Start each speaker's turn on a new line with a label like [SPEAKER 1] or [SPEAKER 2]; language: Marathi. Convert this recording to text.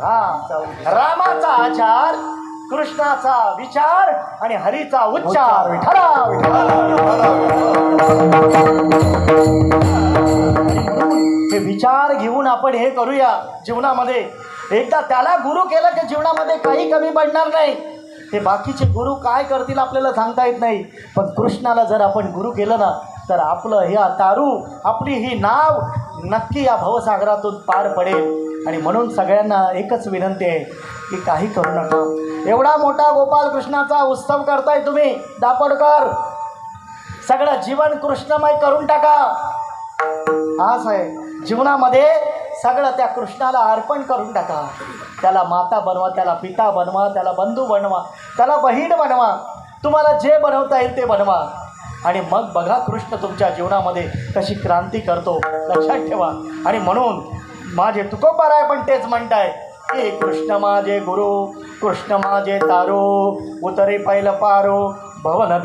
[SPEAKER 1] रामाचा आचार, कृष्णाचा विचार आणि हरीचा उच्चार. विठ्ठला हे विचार घेऊन आपण हे करूया जीवनामध्ये. एकदा त्याला गुरु केलं की जीवनामध्ये काही कमी पडणार नाही. ते बाकीचे गुरु काय करतील आपल्याला सांगता येत नाही, पण कृष्णाला जर आपण गुरु केलं ना तर आपलं हे तारू, आपली ही नाव नक्की या भवसागरातून पार पडेल. आणि म्हणून सगळ्यांना एकच विनंती आहे की काही करू नका. एवढा मोठा गोपाल कृष्णाचा उत्सव करताय तुम्ही दापोडकर, सगळं जीवन कृष्णमय करून टाका. असं आहे जीवनामध्ये, सगळं त्या कृष्णाला अर्पण करून टाका. त्याला माता बनवा, त्याला पिता बनवा, त्याला बंधू बनवा, त्याला बहीण बनवा, तुम्हाला जे बनवता येईल ते बनवा. आणि मग बघा कृष्ण तुमच्या जीवनामध्ये कशी क्रांती करतो, लक्षात ठेवा. आणि म्हणून माझे तुकोबाराय पण तेच म्हणताय की कृष्ण माझे गुरु, कृष्ण माझे तारो, उतरे पैल पारो भव नदी.